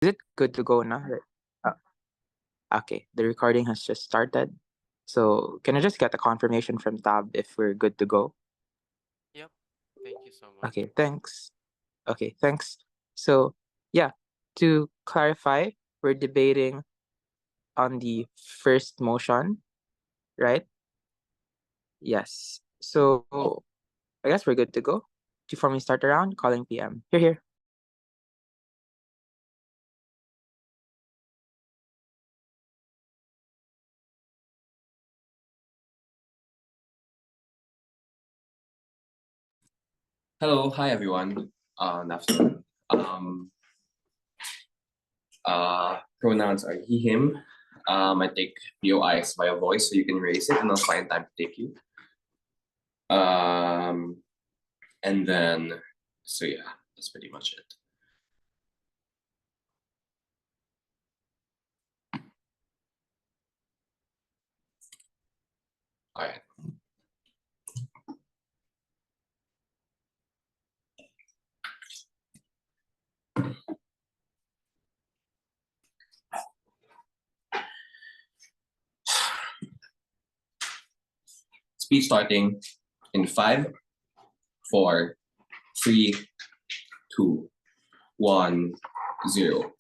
Is it good to go now? Okay, the recording has just started. So can I just get a confirmation from Tab if we're good to go? Yep. Thank you so much. Okay, thanks. Okay, thanks. So yeah, to clarify, we're debating on the first motion, right? Yes. So I guess we're good to go. Before we start around, calling PM. Here. Hello, hi everyone. Afternoon. Pronouns are he, him. I take POIs via voice, so you can raise it and I'll find time to take you. And then, so yeah, that's pretty much it. All right. Speech starting in 5, 4, 3, 2, 1, 0.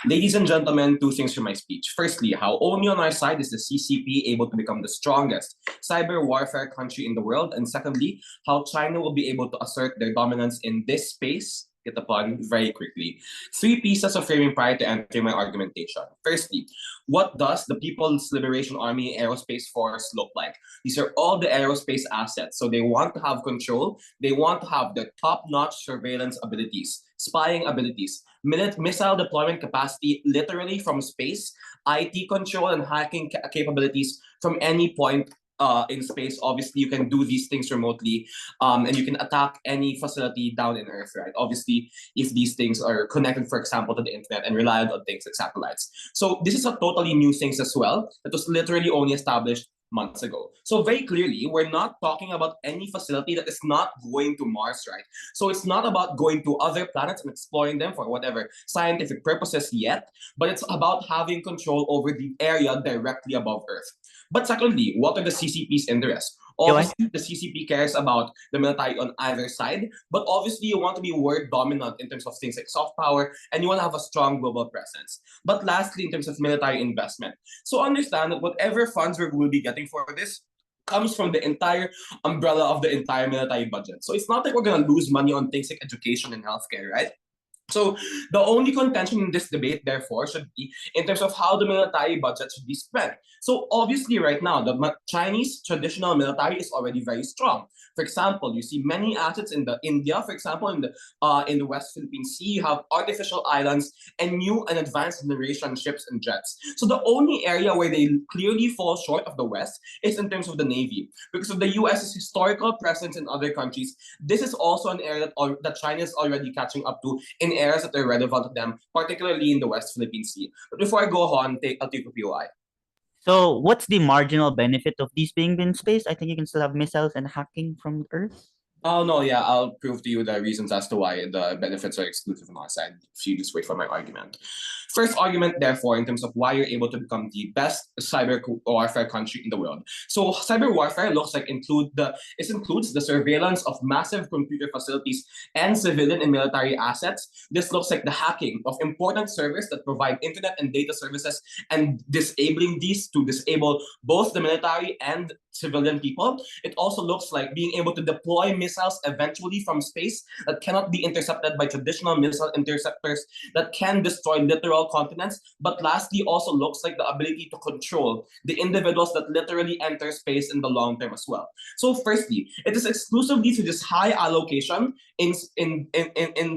Ladies and gentlemen, two things from my speech. Firstly, how only on our side is the CCP able to become the strongest cyber warfare country in the world. And secondly, how China will be able to assert their dominance in this space, get the pun, very quickly. 3 pieces of framing prior to entering my argumentation. Firstly, what does the People's Liberation Army Aerospace Force look like? These are all the aerospace assets. So they want to have control. They want to have the top-notch surveillance abilities, spying abilities, missile deployment capacity literally from space, IT control and hacking capabilities from any point in space. Obviously, you can do these things remotely, and you can attack any facility down in Earth, right? Obviously, if these things are connected, for example, to the internet and reliant on things like satellites. So this is a totally new things as well that was literally only established months ago. So very clearly, we're not talking about any facility that is not going to Mars, right? So it's not about going to other planets and exploring them for whatever scientific purposes yet, but it's about having control over the area directly above Earth. But secondly, what are the CCP's interests? Obviously, the CCP cares about the military on either side, but obviously you want to be world dominant in terms of things like soft power, and you want to have a strong global presence. But lastly, in terms of military investment, so understand that whatever funds we will be getting for this comes from the entire umbrella of the entire military budget. So it's not like we're going to lose money on things like education and healthcare, right? So the only contention in this debate, therefore, should be in terms of how the military budget should be spent. So obviously, right now, the Chinese traditional military is already very strong. For example, you see many assets in the India, for example, in the West Philippine Sea, you have artificial islands and new and advanced generation ships and jets. So the only area where they clearly fall short of the West is in terms of the Navy. Because of the US's historical presence in other countries, this is also an area that China is already catching up to in areas that are relevant to them, particularly in the West Philippine Sea. But before I go on, I'll take a POI. So what's the marginal benefit of these being in space? I think you can still have missiles and hacking from Earth. Oh, no, yeah, I'll prove to you the reasons as to why the benefits are exclusive on our side, if you just wait for my argument. First argument, therefore, in terms of why you're able to become the best cyber warfare country in the world. So cyber warfare looks like includes the surveillance of massive computer facilities and civilian and military assets. This looks like the hacking of important servers that provide internet and data services and disabling these to disable both the military and civilian people. It also looks like being able to deploy missiles eventually from space that cannot be intercepted by traditional missile interceptors that can destroy literal continents. But lastly, also looks like the ability to control the individuals that literally enter space in the long term as well. So firstly, it is exclusively to this high allocation in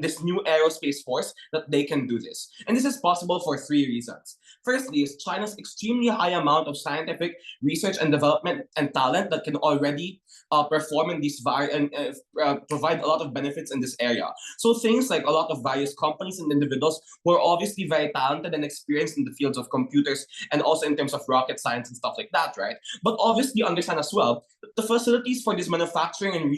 this new aerospace force that they can do this. And this is possible for 3 reasons. Firstly, is China's extremely high amount of scientific research and development and talent that can already perform in these provide a lot of benefits in this area. So things like a lot of various companies and individuals who are obviously very talented and experienced in the fields of computers and also in terms of rocket science and stuff like that, right? But obviously understand as well that the facilities for this manufacturing and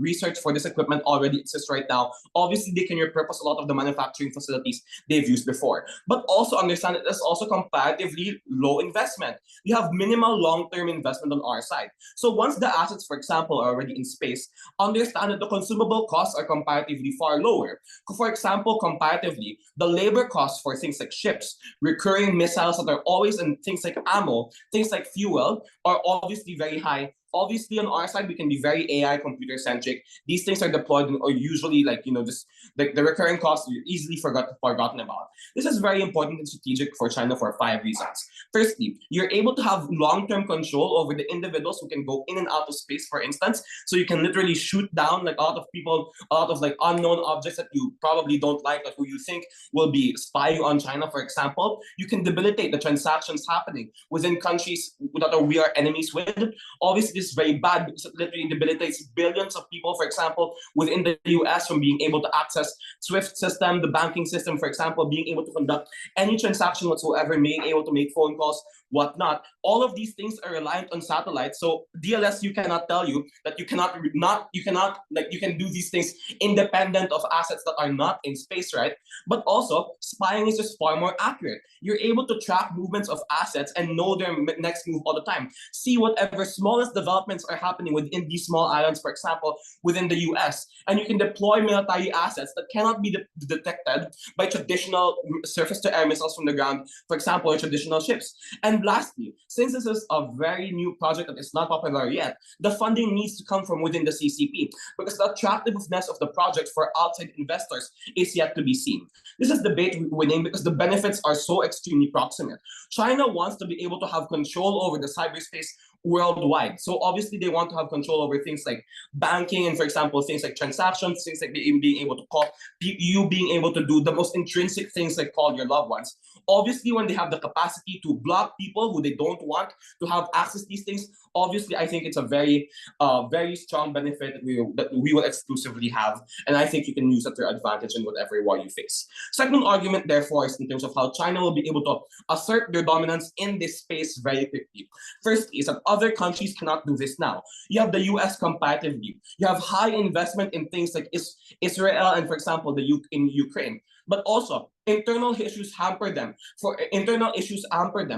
research for this equipment already exists right now. Obviously, they can repurpose a lot of the manufacturing facilities they've used before. But also understand that it's also comparatively low investment. We have minimal long-term investment on our side. So once the assets, for example, are already in space, understand that the consumable costs are comparatively far lower. For example, comparatively, the labor costs for things like ships, recurring missiles that are always in things like ammo, things like fuel, are obviously very high. Obviously, on our side, we can be very AI computer centric. These things are deployed or usually just like the recurring costs are easily forgotten about. This is very important and strategic for China for 5 reasons. Firstly, you're able to have long-term control over the individuals who can go in and out of space, for instance. So you can literally shoot down like a lot of people, a lot of like unknown objects that you probably don't like who you think will be spying on China, for example. You can debilitate the transactions happening within countries that we are enemies with. Obviously, this is very bad because it literally debilitates billions of people, for example, within the US from being able to access SWIFT system, the banking system, for example, being able to conduct any transaction whatsoever, being able to make phone calls, whatnot. All of these things are reliant on satellites. So DLSU cannot tell you that you can do these things independent of assets that are not in space, right? But also, spying is just far more accurate. You're able to track movements of assets and know their next move all the time. See whatever smallest developments are happening within these small islands, for example, within the US. And you can deploy military assets that cannot be detected by traditional surface-to-air missiles from the ground, for example, or traditional ships. And lastly, since this is a very new project that is not popular yet, the funding needs to come from within the CCP because the attractiveness of the project for outside investors is yet to be seen. This is debate winning because the benefits are so extremely proximate. China wants to be able to have control over the cyberspace worldwide. So obviously they want to have control over things like banking and, for example, things like transactions, things like being able to call, you being able to do the most intrinsic things like call your loved ones. Obviously, when they have the capacity to block people who they don't want to have access to these things, obviously, I think it's a very, very strong benefit that we will exclusively have. And I think you can use that to your advantage in whatever war you face. Second argument, therefore, is in terms of how China will be able to assert their dominance in this space very quickly. First is that other countries cannot do this now. You have the US comparatively. You have high investment in things like Israel and, for example, in Ukraine. But also, internal issues hamper them.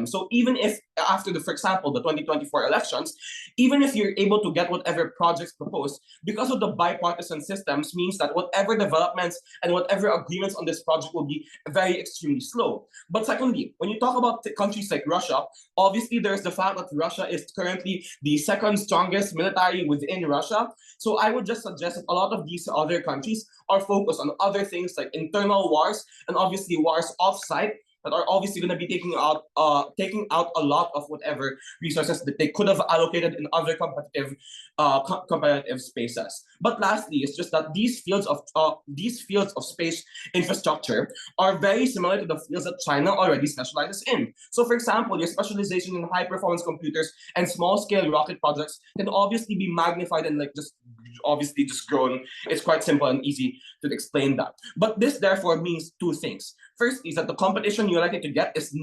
So even if after for example, the 2024 elections, even if you're able to get whatever projects proposed, because of the bipartisan systems means that whatever developments and whatever agreements on this project will be very extremely slow. But secondly, when you talk about countries like Russia, obviously there's the fact that Russia is currently the second strongest military within Russia. So I would just suggest that a lot of these other countries are focused on other things like internal wars and obviously wars off-site that are obviously going to be taking out a lot of whatever resources that they could have allocated in other competitive spaces. But lastly, it's just that these fields of space infrastructure are very similar to the fields that China already specializes in. So, for example, your specialization in high-performance computers and small-scale rocket projects can obviously be magnified and just grown. It's quite simple and easy to explain that. But this therefore means two things. First is that the competition you're likely to get is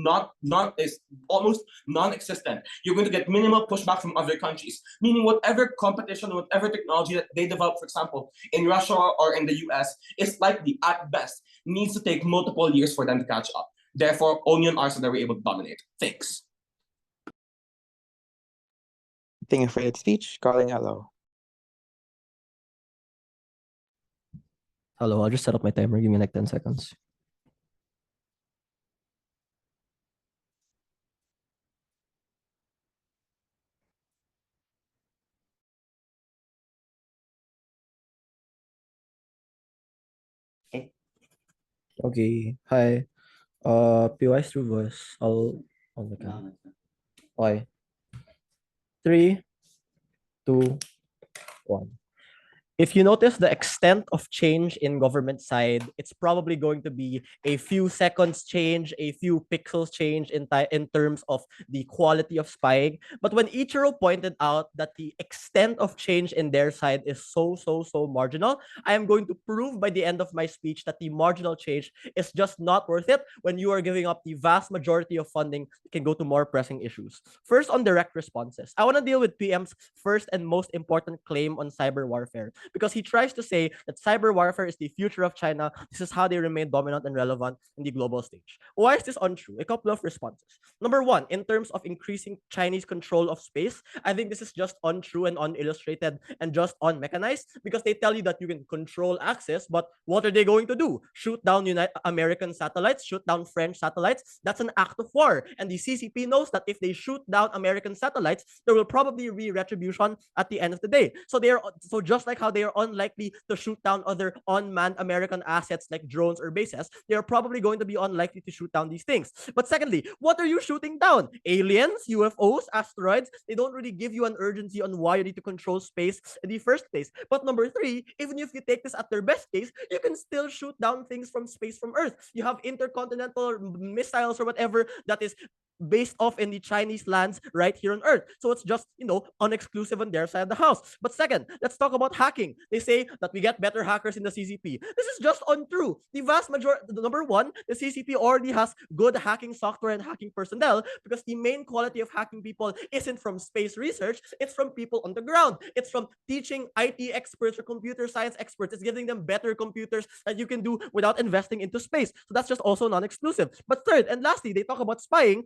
almost non-existent. You're going to get minimal pushback from other countries, meaning whatever competition, whatever technology that they develop, for example, in Russia or in the US, is likely at best needs to take multiple years for them to catch up. Therefore, only on our side are we able to dominate. Thanks. Thank you for that speech. Calling hello. Hello, I'll just set up my timer. Give me like 10 seconds. Okay, hi. PY through voice. I'll look at it. Okay. 3, 2, 1. If you notice the extent of change in government side, it's probably going to be a few seconds change, a few pixels change in terms of the quality of spying. But when Ichiro pointed out that the extent of change in their side is so marginal, I am going to prove by the end of my speech that the marginal change is just not worth it when you are giving up the vast majority of funding that can go to more pressing issues. First, on direct responses. I want to deal with PM's first and most important claim on cyber warfare. because he tries to say that cyber warfare is the future of China. This is how they remain dominant and relevant in the global stage. Why is this untrue? A couple of responses. Number one, in terms of increasing Chinese control of space, I think this is just untrue and unillustrated and just unmechanized, because they tell you that you can control access, but what are they going to do? Shoot down American satellites, shoot down French satellites? That's an act of war. And the CCP knows that if they shoot down American satellites, there will probably be retribution at the end of the day. So just like how they are unlikely to shoot down other unmanned American assets like drones or bases, they are probably going to be unlikely to shoot down these things. But secondly, what are you shooting down? Aliens, UFOs, asteroids? They don't really give you an urgency on why you need to control space in the first place. But number three, even if you take this at their best case, you can still shoot down things from space from Earth. You have intercontinental missiles or whatever that is based off in the Chinese lands right here on Earth. So it's just, unexclusive on their side of the house. But second, let's talk about hacking. They say that we get better hackers in the CCP. This is just untrue. The vast majority, number one, the CCP already has good hacking software and hacking personnel, because the main quality of hacking people isn't from space research, it's from people on the ground. It's from teaching IT experts or computer science experts. It's giving them better computers that you can do without investing into space. So that's just also non-exclusive. But third and lastly, they talk about spying.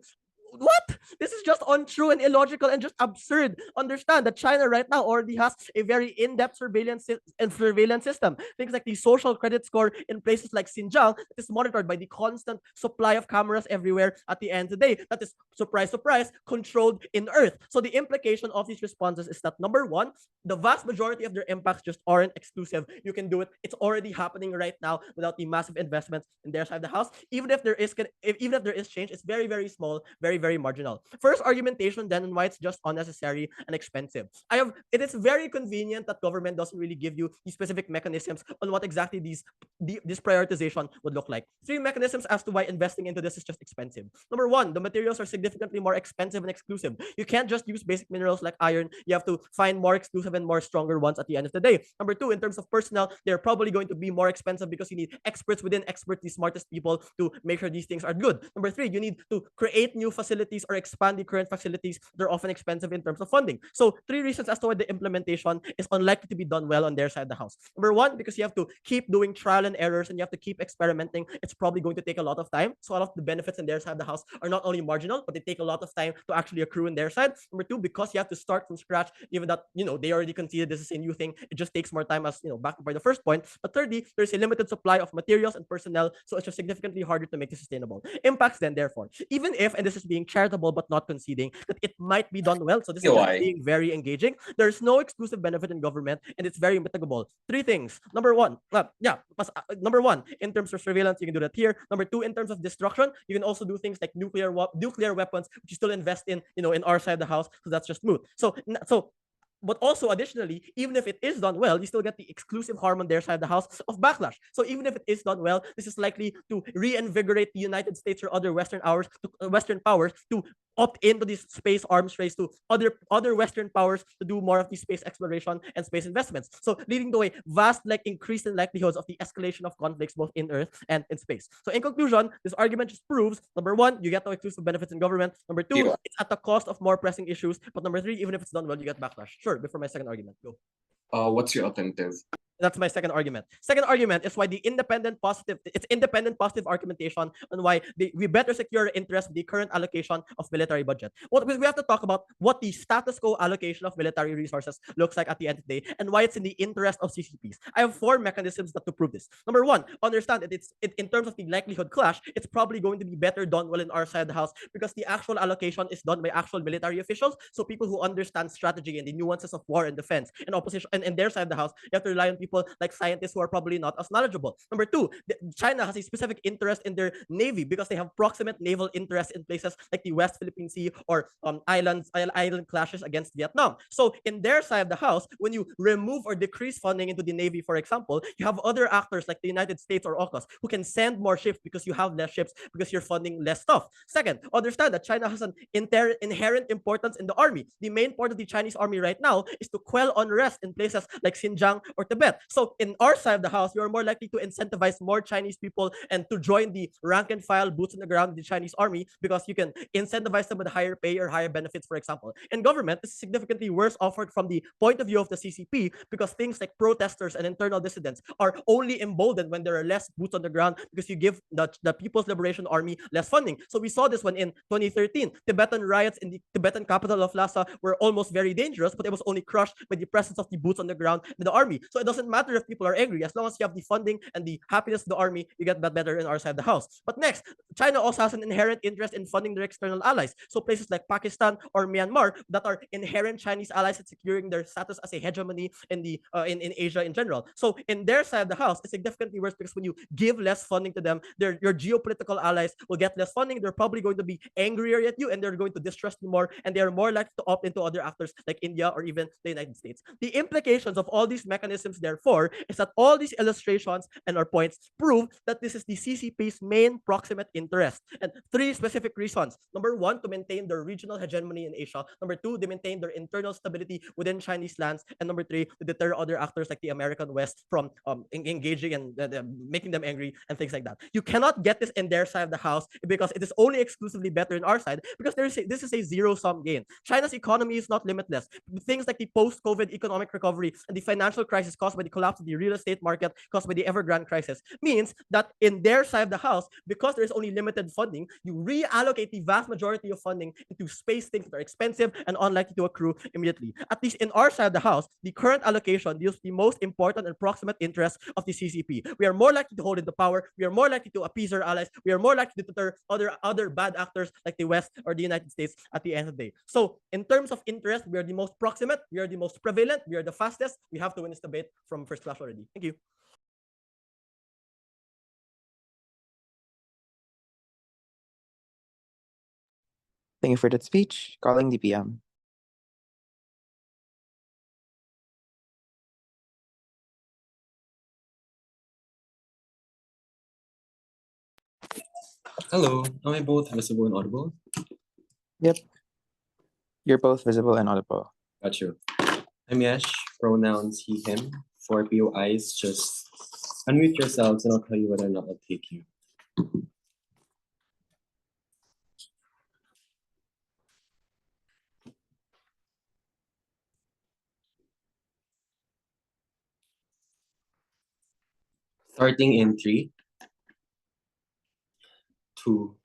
What? This is just untrue and illogical and just absurd. Understand that China right now already has a very in-depth surveillance system. Things like the social credit score in places like Xinjiang that is monitored by the constant supply of cameras everywhere at the end of the day. That is, surprise, surprise, controlled in Earth. So the implication of these responses is that number one, the vast majority of their impacts just aren't exclusive. You can do it. It's already happening right now without the massive investments in their side of the house. Even if there is change, it's very, very small, very, very marginal. First argumentation then on why it's just unnecessary and expensive. It is very convenient that government doesn't really give you the specific mechanisms on what exactly this prioritization would look like. Three mechanisms as to why investing into this is just expensive. Number one, the materials are significantly more expensive and exclusive. You can't just use basic minerals like iron. You have to find more exclusive and more stronger ones at the end of the day. Number two, in terms of personnel, they're probably going to be more expensive because you need experts within experts, the smartest people, to make sure these things are good. Number three, you need to create new facilities or expand the current facilities. They're often expensive in terms of funding. So three reasons as to why the implementation is unlikely to be done well on their side of the house. Number one, because you have to keep doing trial and errors and you have to keep experimenting. It's probably going to take a lot of time. So a lot of the benefits in their side of the house are not only marginal, but they take a lot of time to actually accrue in their side. Number two, because you have to start from scratch, given that they already conceded this is a new thing, it just takes more time, as back by the first point. But thirdly, there's a limited supply of materials and personnel, so it's just significantly harder to make it sustainable. Impacts then, therefore, even if, and this is being charitable but not conceding, that it might be done well, so this is just being very engaging, there's no exclusive benefit in government and it's very mitigable. Three things. Number one, in terms of surveillance, you can do that here. Number two, in terms of destruction, you can also do things like nuclear weapons, which you still invest in our side of the house, so that's just smooth. But also additionally, even if it is done well, you still get the exclusive harm on their side of the house of backlash. So even if it is done well, this is likely to reinvigorate the United States or other Western powers to opt into this space arms race, to other Western powers to do more of the space exploration and space investments. So leading to a vast increase in likelihoods of the escalation of conflicts both in Earth and in space. So in conclusion, this argument just proves, number one, you get no exclusive benefits in government. Number two, it's at the cost of more pressing issues. But number three, even if it's done well, you get backlash. Sure, before my second argument, go. What's your alternative? That's my second argument. Second argument is why independent positive argumentation on why we better secure interest in the current allocation of military budget. We have to talk about what the status quo allocation of military resources looks like at the end of the day and why it's in the interest of CCPs. I have four mechanisms to prove this. Number one, understand that in terms of the likelihood clash, it's probably going to be better done well in our side of the house because the actual allocation is done by actual military officials. So people who understand strategy and the nuances of war and defense and opposition and their side of the house, you have to rely on people like scientists who are probably not as knowledgeable. Number two, China has a specific interest in their navy because they have proximate naval interests in places like the West Philippine Sea or island clashes against Vietnam. So in their side of the house, when you remove or decrease funding into the navy, for example, you have other actors like the United States or Octos who can send more ships because you have less ships because you're funding less stuff. Second, understand that China has an inherent importance in the army. The main part of the Chinese army right now is to quell unrest in places like Xinjiang or Tibet. get. So in our side of the house, we are more likely to incentivize more Chinese people and to join the rank and file boots on the ground of the Chinese army, because you can incentivize them with higher pay or higher benefits, for example. In government, this is significantly worse offered from the point of view of the CCP, because things like protesters and internal dissidents are only emboldened when there are less boots on the ground, because you give the People's Liberation Army less funding. So we saw this one in 2013. Tibetan riots in the Tibetan capital of Lhasa were almost very dangerous, but it was only crushed by the presence of the boots on the ground and the army. So it doesn't matter if people are angry, as long as you have the funding and the happiness of the army, you get that better in our side of the house. But next, China also has an inherent interest in funding their external allies. So places like Pakistan or Myanmar that are inherent Chinese allies and securing their status as a hegemony in the in Asia in general. So in their side of the house, it's significantly worse, because when you give less funding to them, your geopolitical allies will get less funding. They're probably going to be angrier at you, and they're going to distrust you more, and they are more likely to opt into other actors like India or even the United States. The implications of all these mechanisms, therefore, is that all these illustrations and our points prove that this is the CCP's main proximate interest. And three specific reasons. Number one, to maintain their regional hegemony in Asia. Number two, they maintain their internal stability within Chinese lands. And number three, to deter other actors like the American West from engaging and making them angry and things like that. You cannot get this in their side of the house, because it is only exclusively better in our side, because this is a zero-sum game. China's economy is not limitless. Things like the post-COVID economic recovery and the financial crisis caused by the collapse of the real estate market caused by the Evergrande crisis means that in their side of the house, because there's only limited funding, you reallocate the vast majority of funding into space things that are expensive and unlikely to accrue immediately. At least in our side of the house, the current allocation deals with the most important and proximate interests of the CCP. We are more likely to hold into power. We are more likely to appease our allies. We are more likely to deter other bad actors like the West or the United States at the end of the day. So in terms of interest, we are the most proximate, we are the most prevalent, we are the fastest. We have to win this debate from first class already. Thank you. Thank you for that speech. Calling the PM. Hello, am I both visible and audible? Yep. You're both visible and audible. Got you. I'm Yesh, pronouns he, him. For POIs, just unmute yourselves and I'll tell you whether or not I'll take you. Starting in 3, 2,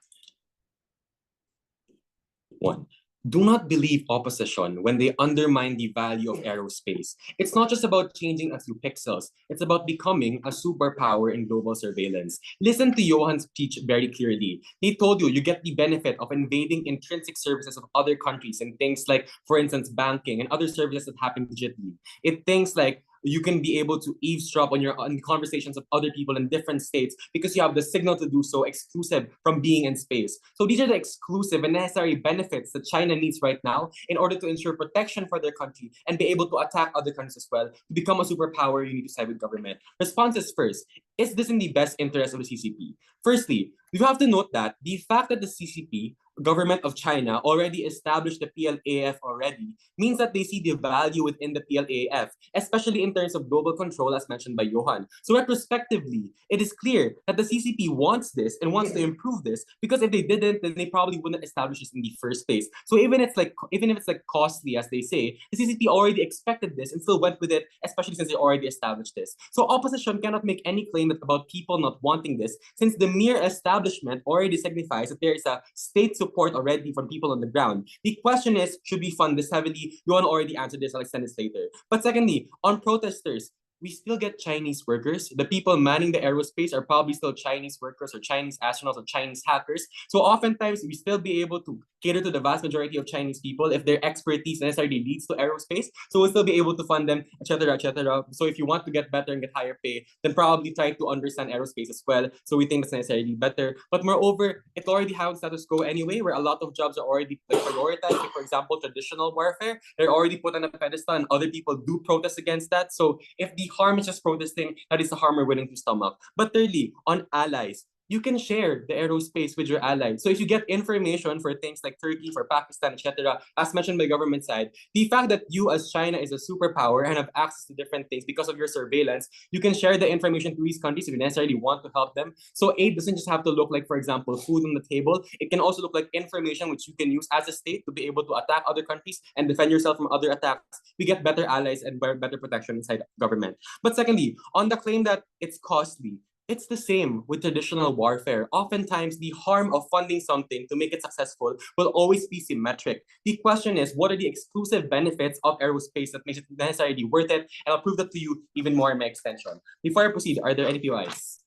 1. Do not believe opposition when they undermine the value of aerospace. It's not just about changing a few pixels. It's about becoming a superpower in global surveillance. Listen to Johan's speech very clearly. He told you you get the benefit of invading intrinsic services of other countries and things like, for instance, banking and other services that happen digitally. It things like you can be able to eavesdrop on conversations of other people in different states because you have the signal to do so, exclusive from being in space. So these are the exclusive and necessary benefits that China needs right now in order to ensure protection for their country and be able to attack other countries as well. To become a superpower, you need to side with government. Responses first. Is this in the best interest of the CCP? Firstly, you have to note that the fact that the CCP, government of China, already established the PLAAF already means that they see the value within the PLAAF, especially in terms of global control, as mentioned by Johan. So retrospectively, it is clear that the CCP wants this and wants to improve this, because if they didn't, then they probably wouldn't establish this in the first place. So even if it's like costly, as they say, the CCP already expected this and still went with it, especially since they already established this. So opposition cannot make any claim about people not wanting this, since the mere establishment already signifies that there is a state support already from people on the ground. The question is, should we fund this heavily? Johan already answered this, I'll extend this later. But secondly, on protesters, we still get Chinese workers. The people manning the aerospace are probably still Chinese workers or Chinese astronauts or Chinese hackers. So oftentimes we still be able to cater to the vast majority of Chinese people if their expertise necessarily leads to aerospace. So we'll still be able to fund them, etc., etc. So if you want to get better and get higher pay, then probably try to understand aerospace as well. So we think that's necessarily better. But moreover, it already has status quo anyway, where a lot of jobs are already prioritized. Like, for example, traditional warfare, they're already put on a pedestal and other people do protest against that. So if the harm is just protesting, that is the harm we're willing to stomach. But thirdly, on allies, you can share the aerospace with your allies. So if you get information for things like Turkey, for Pakistan, etc., as mentioned by government side, the fact that you as China is a superpower and have access to different things because of your surveillance, you can share the information to these countries if you necessarily want to help them. So aid doesn't just have to look like, for example, food on the table. It can also look like information which you can use as a state to be able to attack other countries and defend yourself from other attacks. We get better allies and better protection inside government. But secondly, on the claim that it's costly, it's the same with traditional warfare. Oftentimes, the harm of funding something to make it successful will always be symmetric. The question is, what are the exclusive benefits of aerospace that makes it necessarily worth it? And I'll prove that to you even more in my extension. Before I proceed, are there any POIs?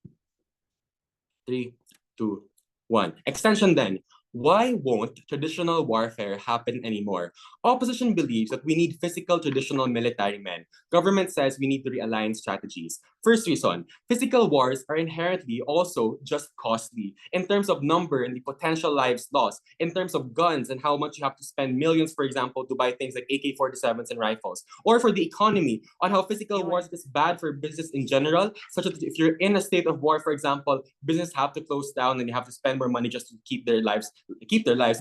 3, 2, 1. Extension then. Why won't traditional warfare happen anymore? Opposition believes that we need physical traditional military men. Government says we need to realign strategies. First reason, physical wars are inherently also just costly in terms of number and the potential lives lost, in terms of guns and how much you have to spend millions, for example, to buy things like AK-47s and rifles, or for the economy on how physical wars is bad for business in general, such as if you're in a state of war, for example, business have to close down and you have to spend more money just to keep their lives,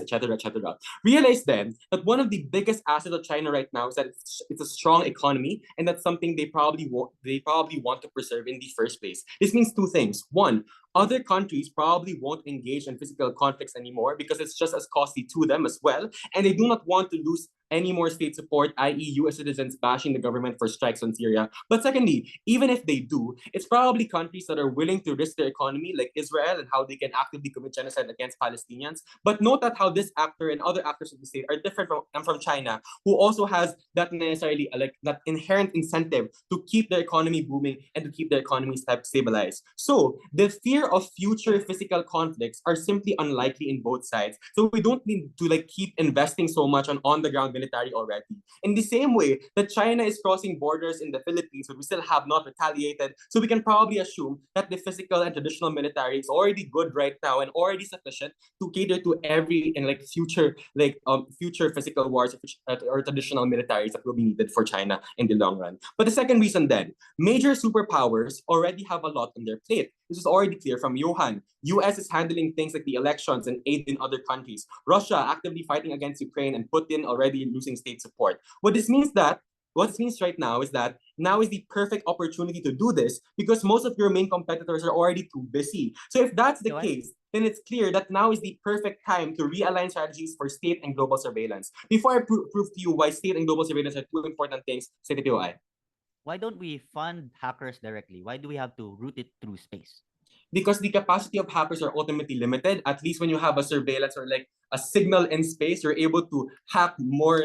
etc., etc. Realize then that one of the biggest assets of China right now is that it's a strong economy, and that's something they probably want to preserve in the first place. This means two things. One, other countries probably won't engage in physical conflicts anymore because it's just as costly to them as well, and they do not want to lose any more state support, i.e. US citizens bashing the government for strikes on Syria. But secondly, even if they do, it's probably countries that are willing to risk their economy, like Israel, and how they can actively commit genocide against Palestinians. But note that how this actor and other actors of the state are different from China, who also has that necessarily that inherent incentive to keep their economy booming and to keep their economy stabilized. So the fear of future physical conflicts are simply unlikely in both sides. So we don't need to keep investing so much on the ground military already. In the same way that China is crossing borders in the Philippines, but we still have not retaliated. So we can probably assume that the physical and traditional military is already good right now and already sufficient to cater to every and future physical wars or traditional militaries that will be needed for China in the long run. But the second reason then, major superpowers already have a lot on their plate. This is already clear from Johan. US is handling things like the elections and aid in other countries. Russia actively fighting against Ukraine and Putin already losing state support. What this means right now is that now is the perfect opportunity to do this because most of your main competitors are already too busy. So if that's the case, then it's clear that now is the perfect time to realign strategies for state and global surveillance. Before I prove to you why state and global surveillance are two important things, say the POI. Why don't we fund hackers directly? Why do we have to route it through space? Because the capacity of hackers are ultimately limited. At least when you have a surveillance or a signal in space, you're able to hack more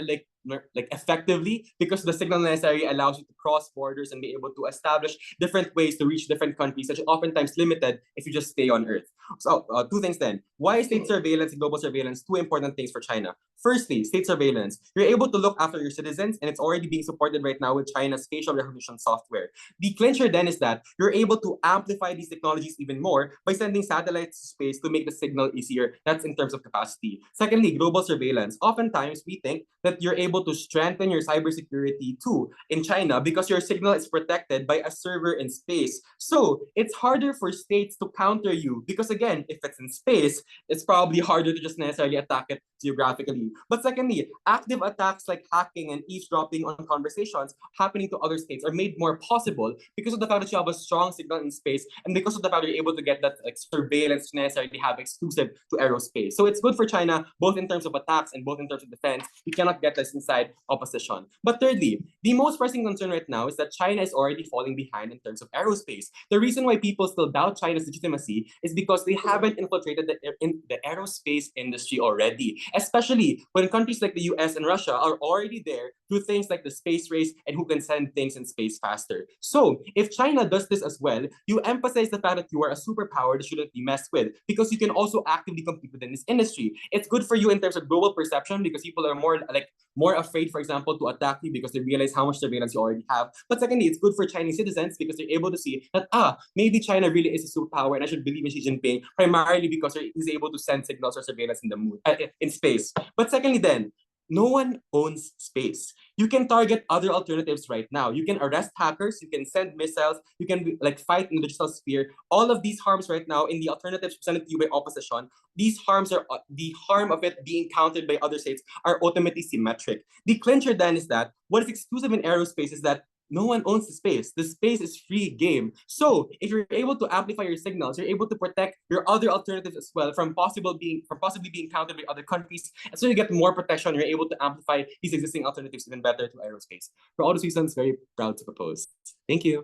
effectively because the signal necessary allows you to cross borders and be able to establish different ways to reach different countries, which are oftentimes limited if you just stay on Earth. So two things then. Why is state surveillance and global surveillance two important things for China? Firstly, state surveillance. You're able to look after your citizens, and it's already being supported right now with China's facial recognition software. The clincher then is that you're able to amplify these technologies even more by sending satellites to space to make the signal easier. That's in terms of capacity. Secondly, global surveillance. Oftentimes, we think that you're able to strengthen your cybersecurity too in China because your signal is protected by a server in space. So it's harder for states to counter you because again, if it's in space, it's probably harder to just necessarily attack it geographically. But secondly, active attacks like hacking and eavesdropping on conversations happening to other states are made more possible because of the fact that you have a strong signal in space and because of the fact that you're able to get that surveillance to necessarily have exclusive to aerospace. So it's good for China, both in terms of attacks and both in terms of defense. We cannot get this inside opposition. But thirdly, the most pressing concern right now is that China is already falling behind in terms of aerospace. The reason why people still doubt China's legitimacy is because they haven't infiltrated the aerospace industry already, especially when countries like the US and Russia are already there through things like the space race and who can send things in space faster. So if China does this as well, you emphasize the fact that you are a superpower that shouldn't be messed with because you can also actively compete within this industry. It's good for you in terms of global perception because people are more afraid, for example, to attack you because they realize how much surveillance you already have. But secondly, it's good for Chinese citizens because they're able to see that, maybe China really is a superpower and I should believe in Xi Jinping primarily because he's able to send signals or surveillance in the moon, in space. But secondly then, no one owns space. You can target other alternatives right now. You can arrest hackers, you can send missiles, you can like fight in the digital sphere. All of these harms right now in the alternatives presented to you by opposition, these harms are the harm of it being counted by other states are ultimately symmetric. The clincher then is that what is exclusive in aerospace is that no one owns the space. The space is free game. So if you're able to amplify your signals, you're able to protect your other alternatives as well from possibly being counted by other countries. And so you get more protection. You're able to amplify these existing alternatives even better to aerospace. For all those reasons, very proud to propose. Thank you.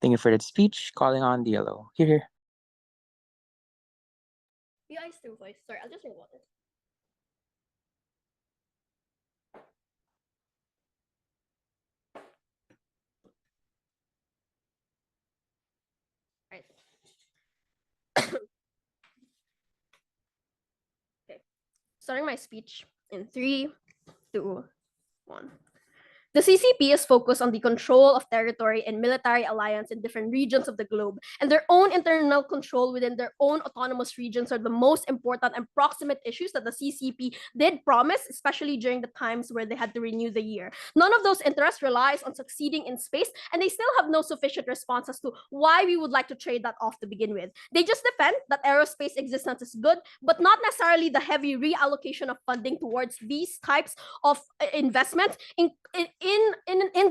Thank you for that speech. Calling on DLO. Here. PI through voice. Sorry, I'll just drink water. Right. Okay. Starting my speech in 3, 2, 1. The CCP is focused on the control of territory and military alliance in different regions of the globe, and their own internal control within their own autonomous regions are the most important and proximate issues that the CCP did promise, especially during the times where they had to renew the year. None of those interests relies on succeeding in space, and they still have no sufficient response as to why we would like to trade that off to begin with. They just defend that aerospace existence is good, but not necessarily the heavy reallocation of funding towards these types of investments in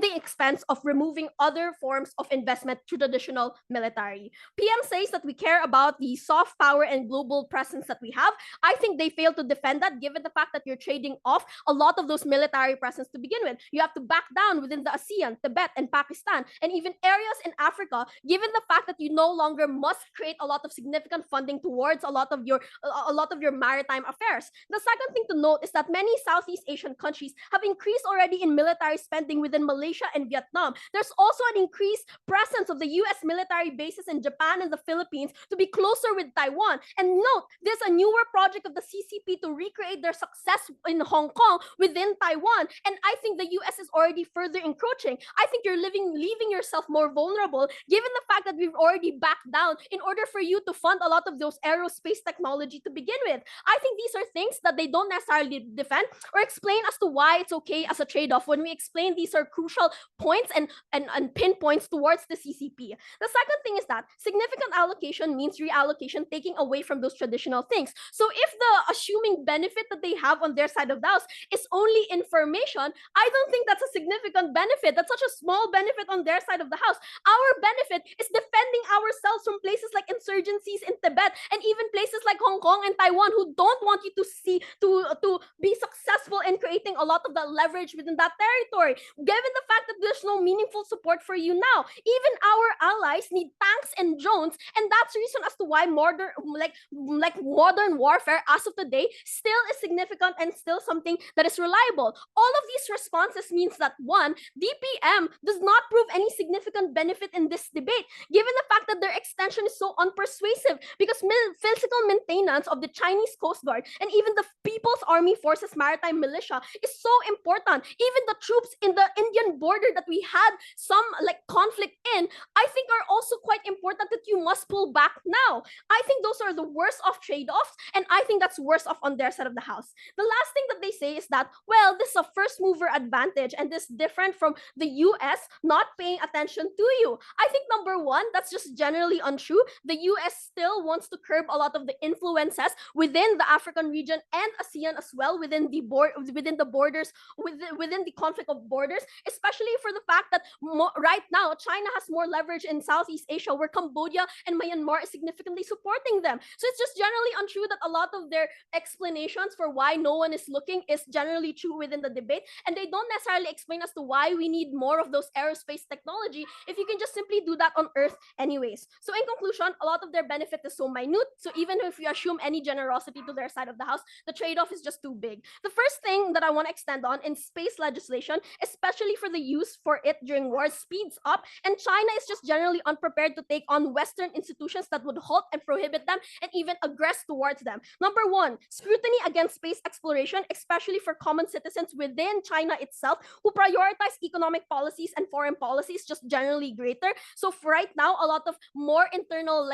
the expense of removing other forms of investment to traditional military. PM says that we care about the soft power and global presence that we have. I think they fail to defend that given the fact that you're trading off a lot of those military presence to begin with. You have to back down within the ASEAN, Tibet, and Pakistan, and even areas in Africa, given the fact that you no longer must create a lot of significant funding towards a lot of your maritime affairs. The second thing to note is that many Southeast Asian countries have increased already in military spending within Malaysia and Vietnam. There's also an increased presence of the US military bases in Japan and the Philippines to be closer with Taiwan. And note, there's a newer project of the CCP to recreate their success in Hong Kong within Taiwan. And I think the US is already further encroaching. I think you're leaving yourself more vulnerable given the fact that we've already backed down in order for you to fund a lot of those aerospace technology to begin with. I think these are things that they don't necessarily defend or explain as to why it's okay as a trade-off when we explain these are crucial points and pinpoints towards the CCP. The second thing is that significant allocation means reallocation, taking away from those traditional things. So if the assuming benefit that they have on their side of the house is only information, I don't think that's a significant benefit. That's such a small benefit on their side of the house. Our benefit is defending ourselves from places like insurgencies in Tibet and even places like Hong Kong and Taiwan who don't want you to be successful in creating a lot of that leverage within that territory. Given the fact that there's no meaningful support for you now, even our allies need tanks and drones, and that's the reason as to why modern warfare as of today still is significant and still something that is reliable. All of these responses means that one, DPM does not prove any significant benefit in this debate, given the fact that their extension is so unpersuasive, because physical maintenance of the Chinese Coast Guard and even the People's Army Forces Maritime Militia is so important. Even the troops in the Indian border that we had some conflict in, I think are also quite important that you must pull back now. I think those are the worst of trade-offs, and I think that's worse off on their side of the house. The last thing that they say is that, well, this is a first mover advantage and this is different from the US not paying attention to you. I think number one, that's just generally untrue. The US still wants to curb a lot of the influences within the African region and ASEAN as well, within the borders, within the conflict of borders, especially for the fact that right now China has more leverage in Southeast Asia, where Cambodia and Myanmar is significantly supporting them. So it's just generally untrue that a lot of their explanations for why no one is looking is generally true within the debate, and they don't necessarily explain as to why we need more of those aerospace technology if you can just simply do that on Earth anyways. So in conclusion, a lot of their benefit is so minute, so even if you assume any generosity to their side of the house, the trade-off is just too big. The first thing that I want to extend on in space legislation especially for the use for it during wars, speeds up, and China is just generally unprepared to take on Western institutions that would halt and prohibit them and even aggress towards them. Number one, scrutiny against space exploration, especially for common citizens within China itself who prioritize economic policies and foreign policies just generally greater. So for right now, a lot of more internal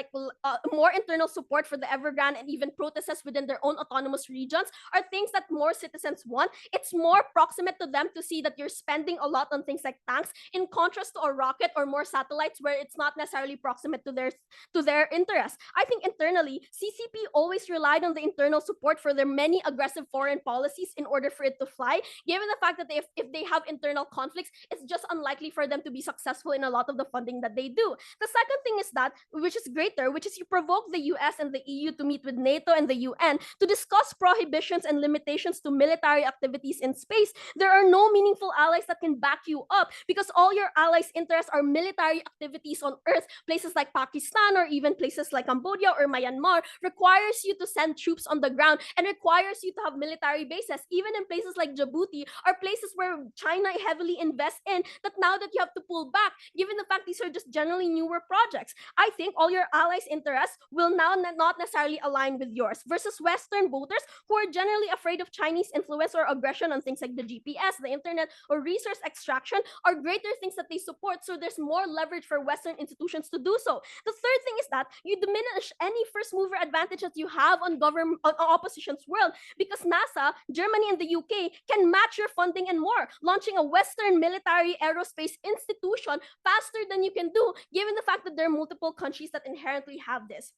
support for the Evergrande and even protests within their own autonomous regions are things that more citizens want. It's more proximate to them to see that you're spending a lot on things like tanks, in contrast to a rocket or more satellites where it's not necessarily proximate to their interests. I think internally, CCP always relied on the internal support for their many aggressive foreign policies in order for it to fly, given the fact that if they have internal conflicts, it's just unlikely for them to be successful in a lot of the funding that they do. The second thing is that, which is greater, which is you provoke the US and the EU to meet with NATO and the UN to discuss prohibitions and limitations to military activities in space. There are no meaningful allies that can back you up because all your allies' interests are military activities on Earth. Places like Pakistan or even places like Cambodia or Myanmar requires you to send troops on the ground and requires you to have military bases. Even in places like Djibouti are places where China heavily invests in, that now that you have to pull back, given the fact these are just generally newer projects. I think all your allies' interests will now not necessarily align with yours, versus Western voters who are generally afraid of Chinese influence or aggression on things like the GPS, the internet, or resource extraction are greater things that they support. So there's more leverage for Western institutions to do so. The third thing is that you diminish any first mover advantage that you have on opposition's world, because NASA, Germany, and the UK can match your funding and more, launching a Western military aerospace institution faster than you can do, given the fact that there are multiple countries that inherently have this.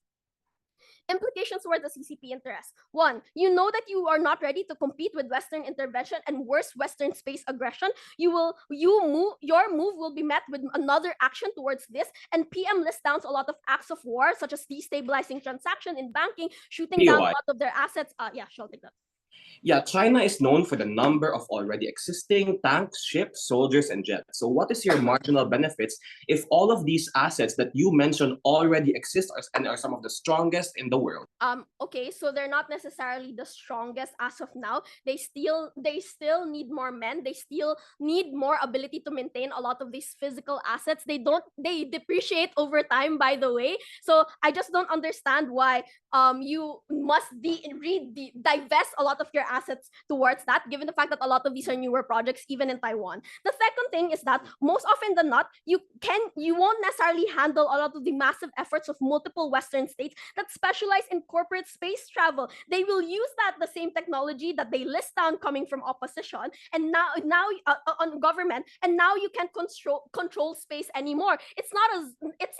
Implications toward the CCP interest. One, you know that you are not ready to compete with Western intervention and worse, Western space aggression. Your move will be met with another action towards this, and PM lists down a lot of acts of war, such as destabilizing transaction in banking, shooting down a lot of their assets. Yeah, she'll take that. Yeah, China is known for the number of already existing tanks, ships, soldiers, and jets. So what is your marginal benefits if all of these assets that you mentioned already exist and are some of the strongest in the world? Okay, so they're not necessarily the strongest as of now. They still need more men. They still need more ability to maintain a lot of these physical assets. They depreciate over time, by the way. So I just don't understand why you must divest a lot of your assets towards that, given the fact that a lot of these are newer projects, even in Taiwan. The second thing is that most often than not, you won't necessarily handle a lot of the massive efforts of multiple Western states that specialize in corporate space travel. They will use the same technology that they list down coming from opposition and now on government, and now you can't control space anymore. It's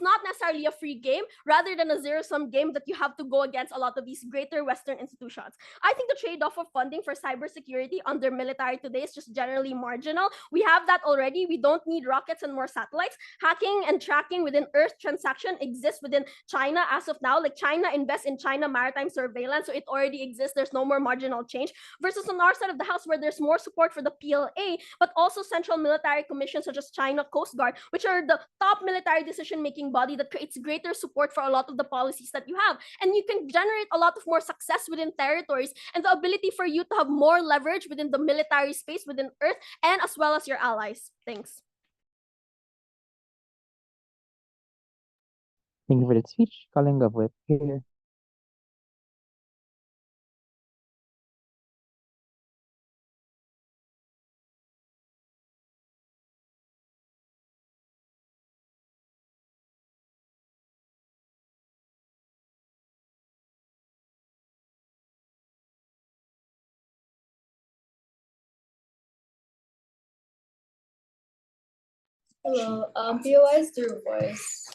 not necessarily a free game, rather than a zero-sum game that you have to go against a lot of these greater Western institutions. I think the trade-off of funding for cybersecurity under military today is just generally marginal. We have that already. We don't need rockets and more satellites. Hacking and tracking within Earth transaction exists within China as of now. Like, China invests in China maritime surveillance, so it already exists. There's no more marginal change. Versus on our side of the house, where there's more support for the PLA, but also central military commissions such as China Coast Guard, which are the top military decision-making body that creates greater support for a lot of the policies that you have. And you can generate a lot of more success within territories and the ability for you to have more leverage within the military space within Earth, and as well as your allies. Thanks. Thank you for that speech. Calling of whip here. Hello, POIs through voice.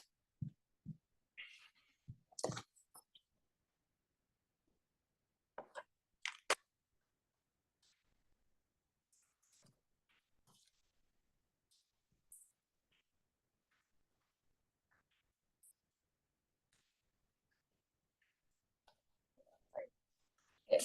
Okay.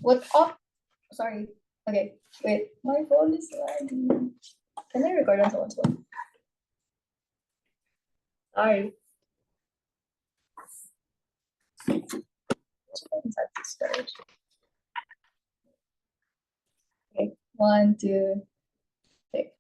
What? Oh, sorry. Okay, wait. My phone is lagging. Can I record on someone's phone? Sorry. Okay, 1, 2, 3.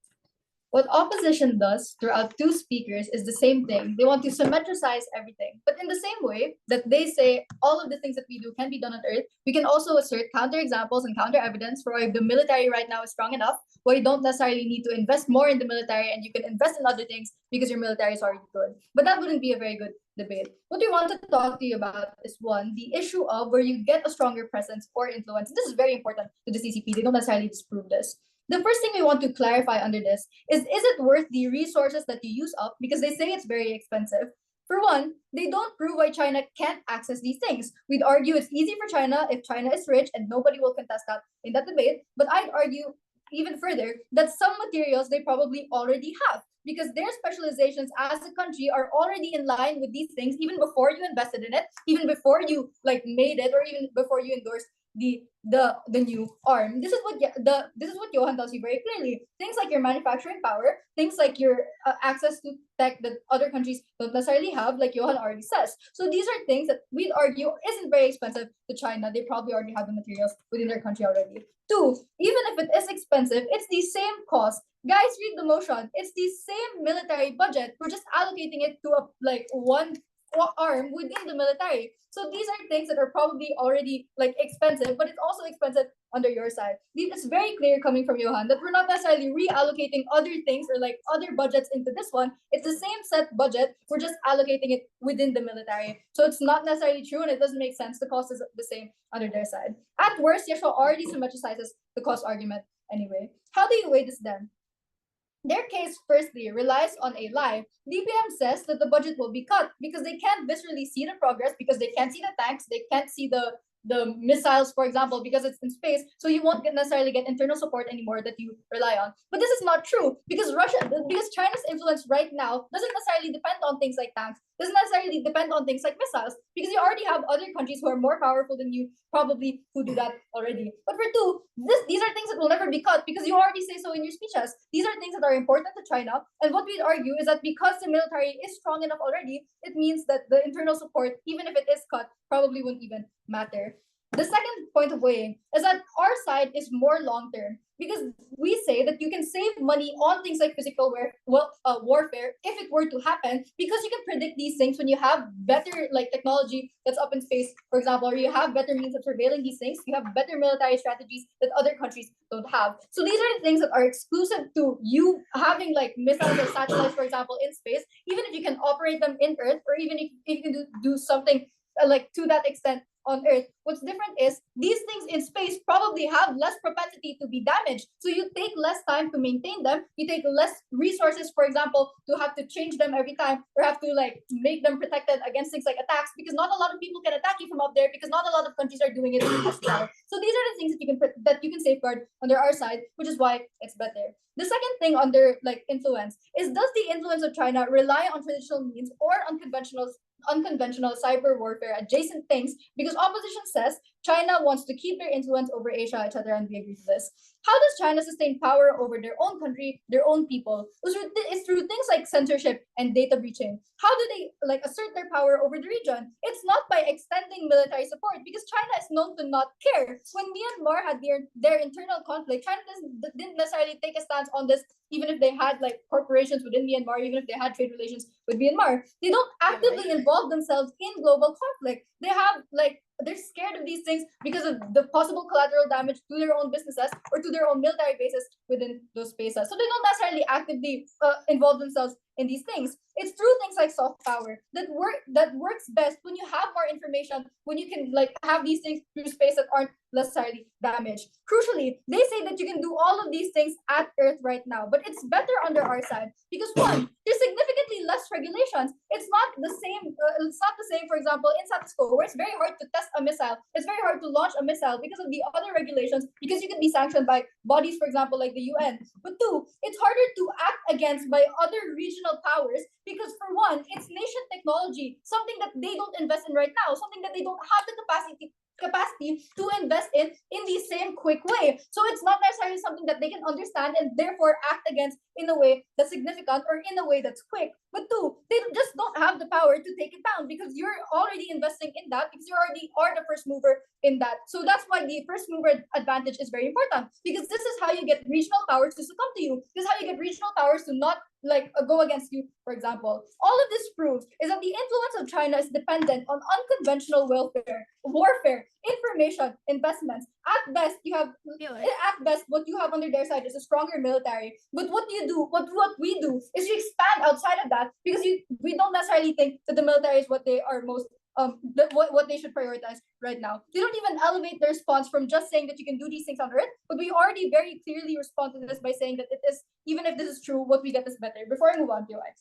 What opposition does throughout two speakers is the same thing. They want to symmetricize everything. But in the same way that they say all of the things that we do can be done on Earth, we can also assert counterexamples and counter evidence for why the military right now is strong enough, why you don't necessarily need to invest more in the military and you can invest in other things because your military is already good. But that wouldn't be a very good debate. What we want to talk to you about is one, the issue of where you get a stronger presence or influence. This is very important to the CCP. They don't necessarily disprove this. The first thing we want to clarify under this is it worth the resources that you use up? Because they say it's very expensive. For one, they don't prove why China can't access these things. We'd argue it's easy for China if China is rich, and nobody will contest that in that debate. But I'd argue even further that some materials they probably already have, because their specializations as a country are already in line with these things even before you invested in it, even before you made it, or even before you endorsed the new arm. This is what Johan tells you very clearly. Things like your manufacturing power, things like your access to tech that other countries don't necessarily have, like Johan already says. So these are things that we'd argue isn't very expensive to China. They probably already have the materials within their country already. Two, even if it is expensive, it's the same cost. Guys, read the motion. It's the same military budget. We're just allocating it to one arm within the military. So these are things that are probably already expensive, but it's also expensive under your side. It's very clear coming from Johan that we're not necessarily reallocating other things or other budgets into this one. It's the same set budget. We're just allocating it within the military. So it's not necessarily true and it doesn't make sense. The cost is the same under their side. At worst, Yesh already symmetricizes the cost argument anyway. How do you weigh this then? Their case, firstly, relies on a lie. DPM says that the budget will be cut because they can't viscerally see the progress, because they can't see the tanks, they can't see the missiles, for example, because it's in space. So you won't necessarily get internal support anymore that you rely on. But this is not true, because China's influence right now doesn't necessarily depend on things like tanks, doesn't necessarily depend on things like missiles, because you already have other countries who are more powerful than you, probably, who do that already. But for two, these are things that will never be cut because you already say so in your speeches. These are things that are important to China, and what we'd argue is that because the military is strong enough already, it means that the internal support, even if it is cut, probably won't even matter. The second point of weighing is that our side is more long-term, because we say that you can save money on things like physical warfare if it were to happen, because you can predict these things when you have better technology that's up in space, for example, or you have better means of surveilling these things. You have better military strategies that other countries don't have. So these are the things that are exclusive to you having missiles or satellites, for example, in space. Even if you can operate them in Earth, or even if you can do something to that extent on Earth, what's different is these things in space probably have less propensity to be damaged. So you take less time to maintain them. You take less resources, for example, to have to change them every time, or have to make them protected against things like attacks, because not a lot of people can attack you from up there, because not a lot of countries are doing it as well. So these are the things that you can safeguard under our side, which is why it's better. The second thing under influence is, does the influence of China rely on traditional means or unconventional cyber warfare adjacent things? Because opposition says China wants to keep their influence over Asia, etc., and we agree to this. How does China sustain power over their own country, their own people? It's through things like censorship and data breaching. How do they assert their power over the region? It's not by extending military support, because China is known to not care. When Myanmar had their internal conflict, China didn't necessarily take a stance on this, even if they had corporations within Myanmar, even if they had trade relations with Myanmar. They don't actively involve themselves in global conflict. They have they're scared of these things because of the possible collateral damage to their own businesses or to their own military bases within those spaces. So they don't necessarily actively involve themselves in these things. It's through things like soft power that works best when you have more information, when you can have these things through space that aren't necessarily damaged. Crucially, they say that you can do all of these things at Earth right now, but it's better under our side because one, there's significantly less regulations. It's not the same. For example, in status quo, where it's very hard to test a missile. It's very hard to launch a missile because of the other regulations, because you can be sanctioned by bodies, for example, like the UN. But two, it's harder to act against by other regional powers because, for one, it's nation technology, something that they don't invest in right now, something that they don't have the capacity to invest in the same quick way. So it's not necessarily something that they can understand and therefore act against in a way that's significant or in a way that's quick. But two, they just don't have the power to take it down because you're already investing in that because you already are the first mover in that. So that's why the first mover advantage is very important because this is how you get regional powers to succumb to you. This is how you get regional powers to not go against you, for example. All of this proves is that the influence of China is dependent on unconventional warfare, information, investments. At best, what you have under their side is a stronger military. But what we do is you expand outside of that because we don't necessarily think that the military is what they are most what they should prioritize right now. They don't even elevate the response from just saying that you can do these things on Earth, but we already very clearly respond to this by saying that it is, even if this is true, what we get is better. Before I move on, POI.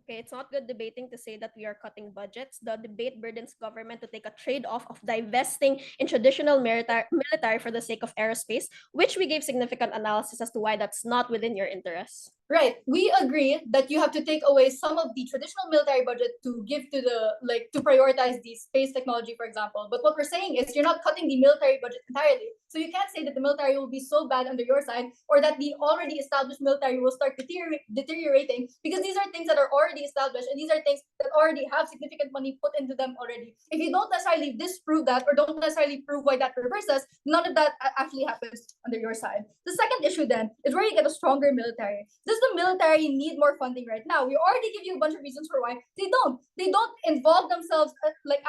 Okay, it's not good debating to say that we are cutting budgets. The debate burdens government to take a trade-off of divesting in traditional military for the sake of aerospace, which we gave significant analysis as to why that's not within your interests. Right. We agree that you have to take away some of the traditional military budget to give to to prioritize the space technology, for example. But what we're saying is you're not cutting the military budget entirely. So you can't say that the military will be so bad under your side or that the already established military will start deteriorating because these are things that are already established and these are things that already have significant money put into them already. If you don't necessarily disprove that or don't necessarily prove why that reverses, none of that actually happens under your side. The second issue then is where you get a stronger military. Does the military need more funding right now? We already give you a bunch of reasons for why they don't. They don't involve themselves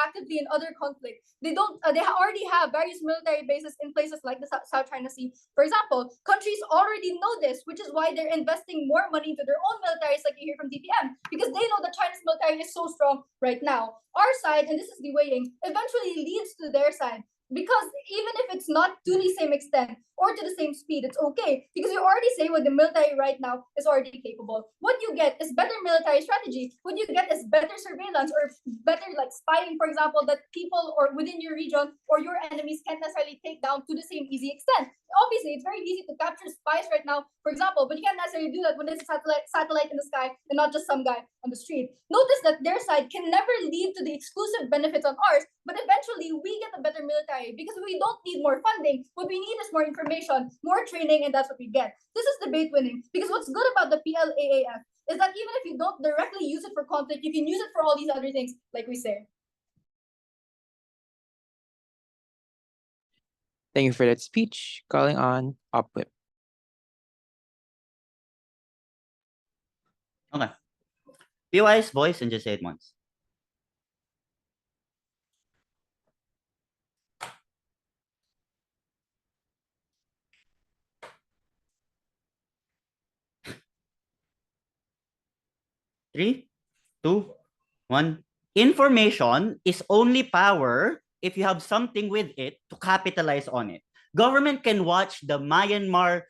actively in other conflicts. They don't. They already have various military bases in places like the South China Sea, for example. Countries already know this, which is why they're investing more money into their own militaries, like you hear from DPM, because they know that China's military is so strong right now. Our side, and this is the weighing, eventually leads to their side. Because even if it's not to the same extent or to the same speed, it's okay. Because you already say what the military right now is already capable. What you get is better military strategy. What you get is better surveillance or better spying, for example, that people or within your region or your enemies can't necessarily take down to the same easy extent. Obviously, it's very easy to capture spies right now, for example, but you can't necessarily do that when there's a satellite in the sky and not just some guy on the street. Notice that their side can never lead to the exclusive benefits on ours, but eventually we get a better military because we don't need more funding. What we need is more information, more training, and that's what we get. This is debate winning because what's good about the PLAAF is that even if you don't directly use it for conflict, you can use it for all these other things, like we say. Thank you for that speech. Calling on Upwhip. Okay. POI's voice and just say it once. Three, two, one. Information is only power if you have something with it to capitalize on it. Government can watch the Myanmar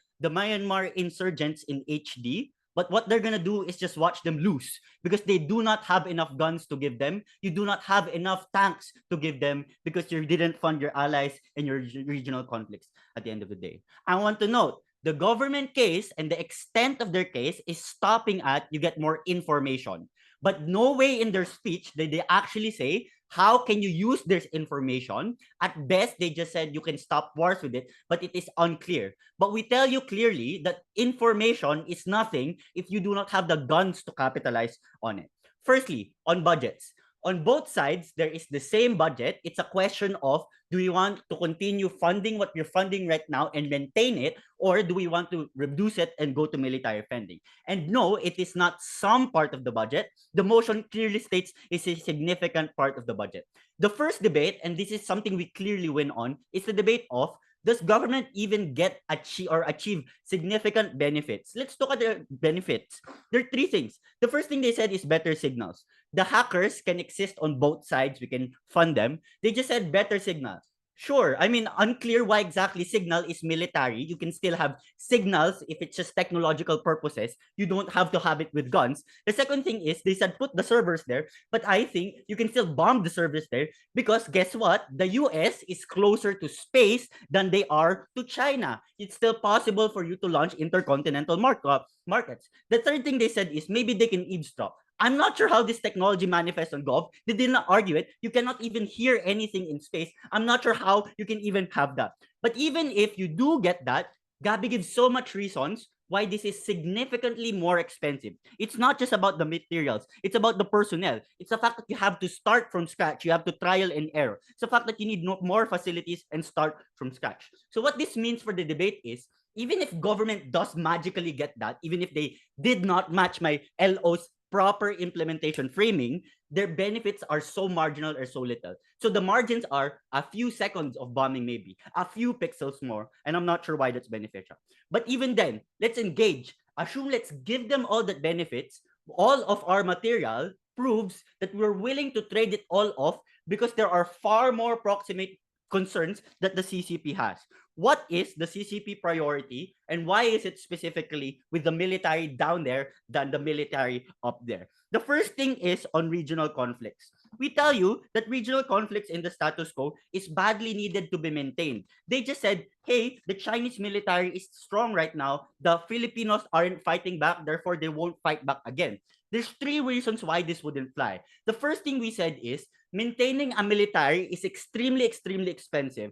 insurgents in HD, but what they're gonna do is just watch them lose because they do not have enough guns to give them. You do not have enough tanks to give them because you didn't fund your allies and your regional conflicts at the end of the day. I want to note, the government case and the extent of their case is stopping at you get more information. But no way in their speech did they actually say, how can you use this information? At best, they just said you can stop wars with it, but it is unclear. But we tell you clearly that information is nothing if you do not have the guns to capitalize on it. Firstly, on budgets. On both sides, there is the same budget. It's a question of, do we want to continue funding what you're funding right now and maintain it, or do we want to reduce it and go to military funding? And no, it is not some part of the budget. The motion clearly states it's a significant part of the budget. The first debate, and this is something we clearly win on, is the debate of, does government even achieve significant benefits? Let's look at the benefits. There are three things. The first thing they said is better signals. The hackers can exist on both sides. We can fund them. They just said better signals. Sure, I mean, unclear why exactly signal is military. You can still have signals if it's just technological purposes. You don't have to have it with guns. The second thing is they said put the servers there, but I think you can still bomb the servers there because guess what? The US is closer to space than they are to China. It's still possible for you to launch intercontinental markets. The third thing they said is maybe they can eavesdrop. I'm not sure how this technology manifests on Gov. They did not argue it. You cannot even hear anything in space. I'm not sure how you can even have that. But even if you do get that, Gabby gives so much reasons why this is significantly more expensive. It's not just about the materials. It's about the personnel. It's the fact that you have to start from scratch. You have to trial and error. It's the fact that you need more facilities and start from scratch. So what this means for the debate is, even if government does magically get that, even if they did not match my LO's proper implementation framing, their benefits are so marginal or so little. So the margins are a few seconds of bombing, maybe a few pixels more, and I'm not sure why that's beneficial. But even then, let's engage. Assume let's give them all that benefits. All of our material proves that we're willing to trade it all off because there are far more proximate concerns that the CCP has. What is the CCP priority, and why is it specifically with the military down there than the military up there? The first thing is on regional conflicts. We tell you that regional conflicts in the status quo is badly needed to be maintained. They just said, hey, the Chinese military is strong right now. The Filipinos aren't fighting back, therefore they won't fight back again. There's three reasons why this wouldn't fly. The first thing we said is maintaining a military is extremely, extremely expensive.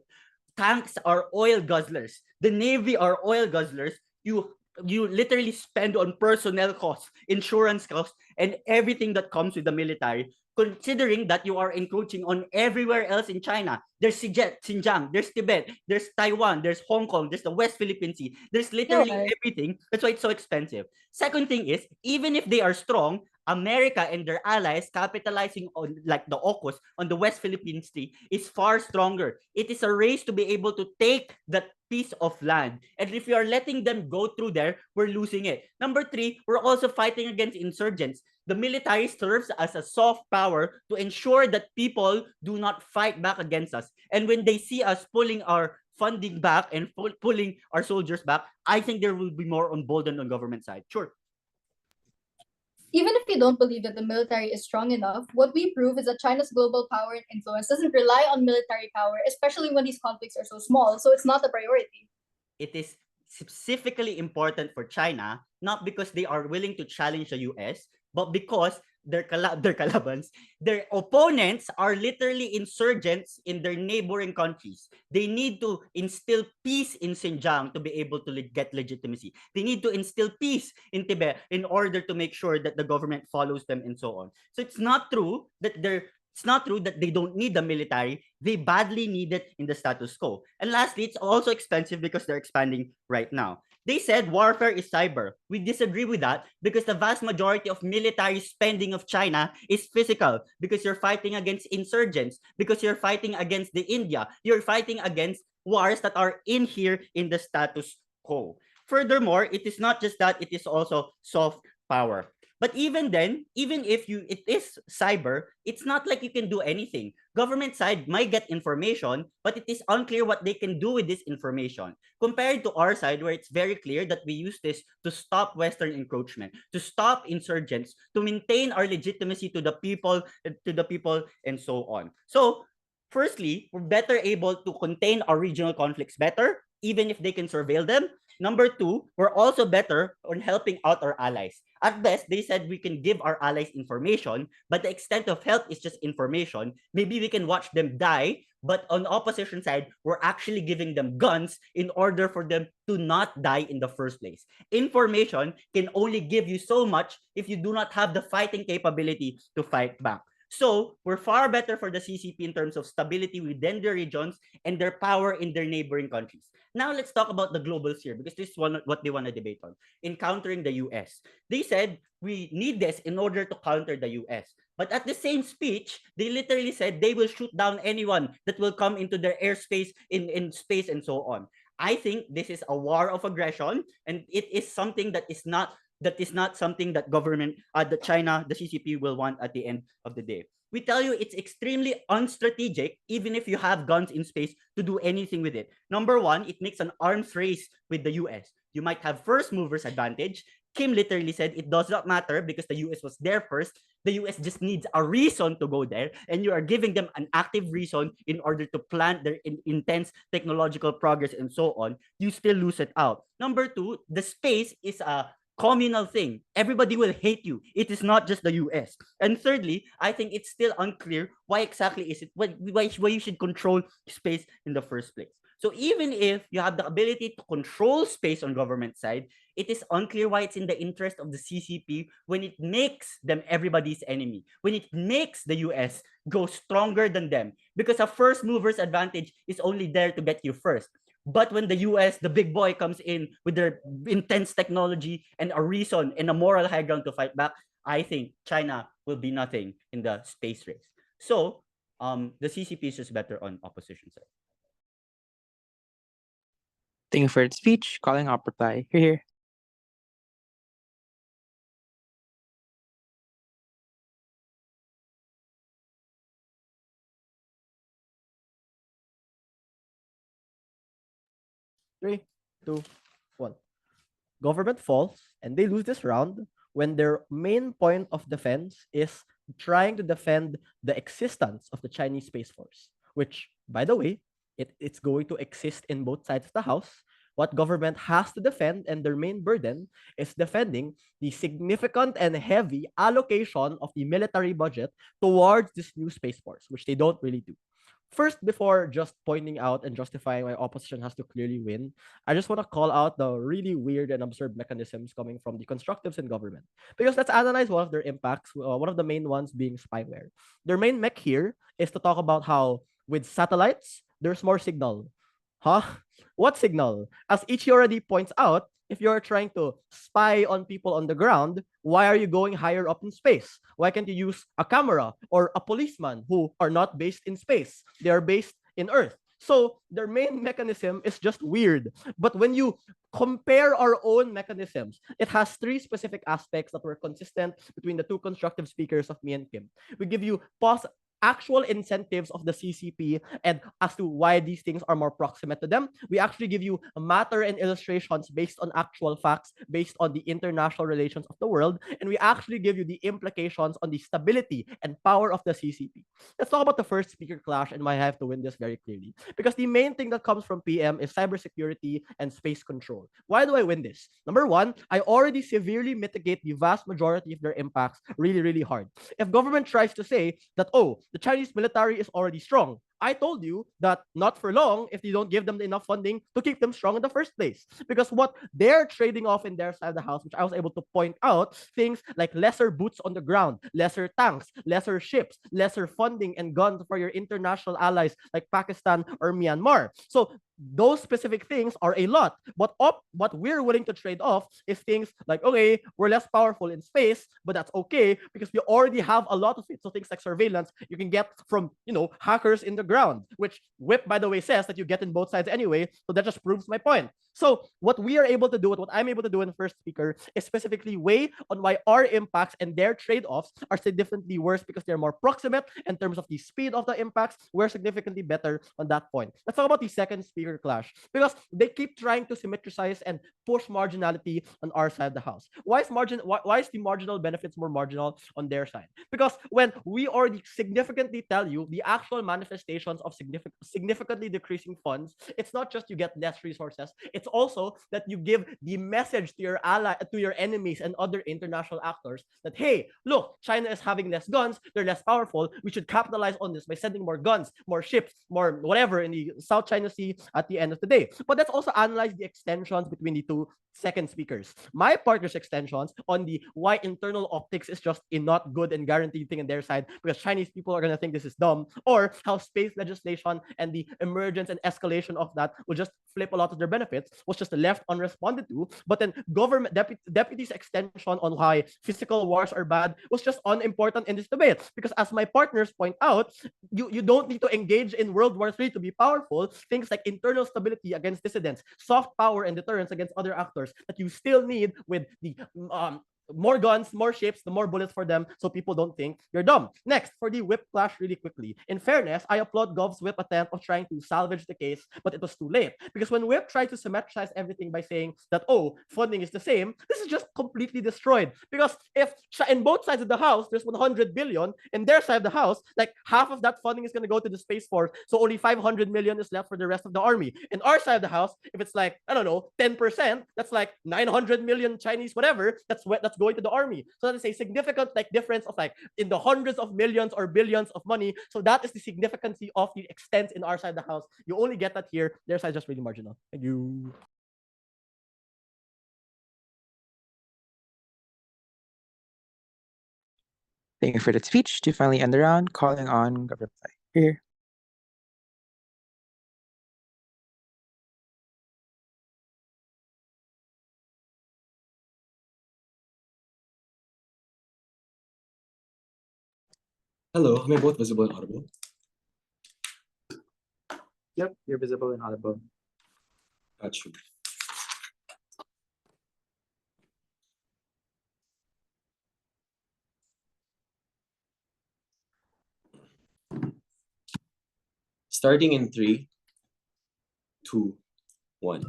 Tanks are oil guzzlers. The Navy are oil guzzlers. You literally spend on personnel costs, insurance costs, and everything that comes with the military, considering that you are encroaching on everywhere else in China. There's Xinjiang, there's Tibet, there's Taiwan, there's Hong Kong, there's the West Philippine Sea. There's literally everything. That's why it's so expensive. Second thing is, even if they are strong, America and their allies capitalizing on like the Octos on the West Philippine Sea is far stronger. It is a race to be able to take that piece of land. And if we are letting them go through there, we're losing it. Number three, we're also fighting against insurgents. The military serves as a soft power to ensure that people do not fight back against us. And when they see us pulling our funding back and pulling our soldiers back, I think there will be more emboldened on government side. Sure. Even if you don't believe that the military is strong enough, what we prove is that China's global power and influence doesn't rely on military power, especially when these conflicts are so small, so it's not a priority. It is specifically important for China, not because they are willing to challenge the US, but because their opponents are literally insurgents in their neighboring countries. They need to instill peace in Xinjiang to be able to get legitimacy. They need to instill peace in Tibet in order to make sure that the government follows them and so on. So it's not true that they don't need the military. They badly need it in the status quo. And lastly, it's also expensive because they're expanding right now. They said warfare is cyber. We disagree with that because the vast majority of military spending of China is physical, because you're fighting against insurgents, because you're fighting against the India. You're fighting against wars that are in here in the status quo. Furthermore, it is not just that, it is also soft power. But even then, even if it is cyber, it's not like you can do anything. Government side might get information, but it is unclear what they can do with this information. Compared to our side, where it's very clear that we use this to stop Western encroachment, to stop insurgents, to maintain our legitimacy to the people, and so on. So, firstly, we're better able to contain our regional conflicts better, even if they can surveil them. Number two, we're also better on helping out our allies. At best, they said we can give our allies information, but the extent of help is just information. Maybe we can watch them die, but on the opposition side, we're actually giving them guns in order for them to not die in the first place. Information can only give you so much if you do not have the fighting capability to fight back. So we're far better for the CCP in terms of stability within their regions and their power in their neighboring countries. Now let's talk about the global sphere, because this is what they want to debate on. Encountering the US. They said we need this in order to counter the US. But at the same speech, they literally said they will shoot down anyone that will come into their airspace in space and so on. I think this is a war of aggression, and it is something that is not something that government, the China, the CCP will want at the end of the day. We tell you it's extremely unstrategic, even if you have guns in space, to do anything with it. Number one, it makes an arms race with the US. You might have first movers advantage. Kim literally said it does not matter because the US was there first. The US just needs a reason to go there, and you are giving them an active reason in order to plan their intense technological progress and so on. You still lose it out. Number two, the space is a communal thing. Everybody will hate you. It is not just the US. And thirdly, I think it's still unclear why exactly is it why you should control space in the first place. So even if you have the ability to control space on government side, it is unclear why it's in the interest of the CCP when it makes them everybody's enemy, when it makes the US go stronger than them, because a first mover's advantage is only there to get you first. But when the US, the big boy, comes in with their intense technology and a reason and a moral high ground to fight back, I think China will be nothing in the space race. So the CCP is just better on opposition side. Thank you for the speech. Calling up reply. Here. 3, 2, 1. Government falls and they lose this round when their main point of defense is trying to defend the existence of the Chinese Space Force, which, by the way, it's going to exist in both sides of the house. What government has to defend and their main burden is defending the significant and heavy allocation of the military budget towards this new Space Force, which they don't really do. First, before just pointing out and justifying why opposition has to clearly win, I just want to call out the really weird and absurd mechanisms coming from the constructives in government. Because let's analyze one of their impacts, one of the main ones being spyware. Their main mech here is to talk about how with satellites, there's more signal. Huh? What signal? As Ichi already points out, if you're trying to spy on people on the ground, why are you going higher up in space? Why can't you use a camera or a policeman who are not based in space? They are based in Earth. So their main mechanism is just weird. But when you compare our own mechanisms, it has 3 specific aspects that were consistent between the 2 constructive speakers of me and Kim. We give you actual incentives of the CCP and as to why these things are more proximate to them. We actually give you matter and illustrations based on actual facts, based on the international relations of the world, and we actually give you the implications on the stability and power of the CCP. Let's talk about the first speaker clash and why I have to win this very clearly. Because the main thing that comes from PM is cybersecurity and space control. Why do I win this? Number 1, I already severely mitigate the vast majority of their impacts really, really hard. If government tries to say that, oh, the Chinese military is already strong, I told you that not for long if you don't give them enough funding to keep them strong in the first place. Because what they're trading off in their side of the house, which I was able to point out, things like lesser boots on the ground, lesser tanks, lesser ships, lesser funding and guns for your international allies like Pakistan or Myanmar. So those specific things are a lot. But what we're willing to trade off is things like, okay, we're less powerful in space, but that's okay because we already have a lot of it. So things like surveillance you can get from, hackers in the ground, which Whip, by the way, says that you get in both sides anyway. So that just proves my point. So what we are able to do, what I'm able to do in the first speaker is specifically weigh on why our impacts and their trade-offs are significantly worse because they're more proximate in terms of the speed of the impacts. We're significantly better on that point. Let's talk about the second speaker clash because they keep trying to symmetricize and push marginality on our side of the house. Why is the marginal benefits more marginal on their side? Because when we already significantly tell you the actual manifestations of significantly decreasing funds, it's not just you get less resources, it's also that you give the message to your to your enemies and other international actors that, hey, look, China is having less guns, they're less powerful, we should capitalize on this by sending more guns, more ships, more whatever in the South China Sea at the end of the day. But let's also analyze the extensions between the 2 second speakers. My partner's extensions on the why internal optics is just a not good and guaranteed thing on their side because Chinese people are going to think this is dumb, or how space legislation and the emergence and escalation of that will just flip a lot of their benefits, was just left unresponded to. But then government deputy's extension on why physical wars are bad was just unimportant in this debate because as my partners point out, you don't need to engage in World War III to be powerful. Things like internal stability against dissidents, soft power and deterrence against other actors that you still need with the more guns, more ships, the more bullets for them, so people don't think you're dumb. Next, for the whip clash really quickly. In fairness, I applaud Gov's whip attempt of trying to salvage the case, but it was too late. Because when whip tried to symmetrize everything by saying that, oh, funding is the same, this is just completely destroyed. Because if in both sides of the house, there's 100 billion, in their side of the house, like half of that funding is going to go to the Space Force, so only 500 million is left for the rest of the army. In our side of the house, if it's like, I don't know, 10%, that's like 900 million Chinese whatever, that's going to the army. So that is a significant like difference of like in the hundreds of millions or billions of money. So that is the significance of the extent in our side of the house. You only get that here. Their side is just really marginal. Thank you. Thank you for that speech. To finally end the round, calling on Governor Play. Here. Hello, am I both visible and audible? Yep, you're visible and audible. Got you. Starting in 3, 2, 1.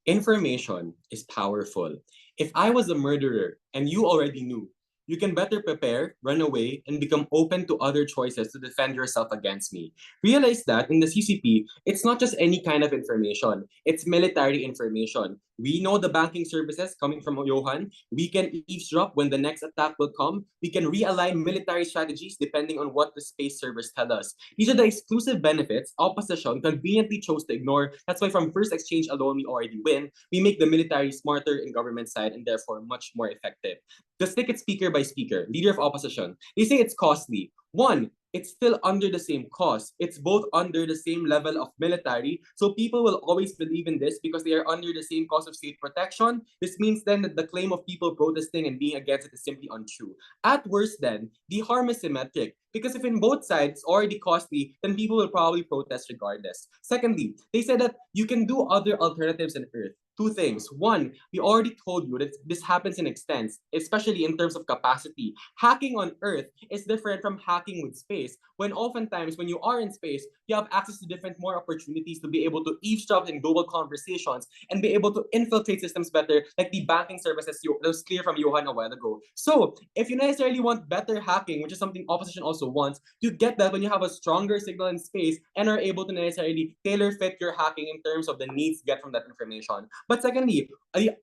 Information is powerful. If I was a murderer and you already knew, you can better prepare, run away, and become open to other choices to defend yourself against me. Realize that in the CCP, it's not just any kind of information. It's military information. We know the banking services coming from Johan. We can eavesdrop when the next attack will come. We can realign military strategies depending on what the space servers tell us. These are the exclusive benefits opposition conveniently chose to ignore. That's why from first exchange alone, we already win. We make the military smarter in government side and therefore much more effective. Let's take it speaker by speaker. Leader of opposition. They say it's costly. One, it's still under the same cost. It's both under the same level of military. So people will always believe in this because they are under the same cost of state protection. This means then that the claim of people protesting and being against it is simply untrue. At worst then, the harm is symmetric. Because if in both sides already costly, then people will probably protest regardless. Secondly, they said that you can do other alternatives on Earth. Two things. One, we already told you that this happens in extents, especially in terms of capacity. Hacking on Earth is different from hacking with space. When oftentimes, when you are in space, you have access to different more opportunities to be able to eavesdrop in global conversations and be able to infiltrate systems better, like the banking services that was clear from Johan a while ago. So, if you necessarily want better hacking, which is something opposition also wants, you get that when you have a stronger signal in space and are able to necessarily tailor fit your hacking in terms of the needs to get from that information. But secondly,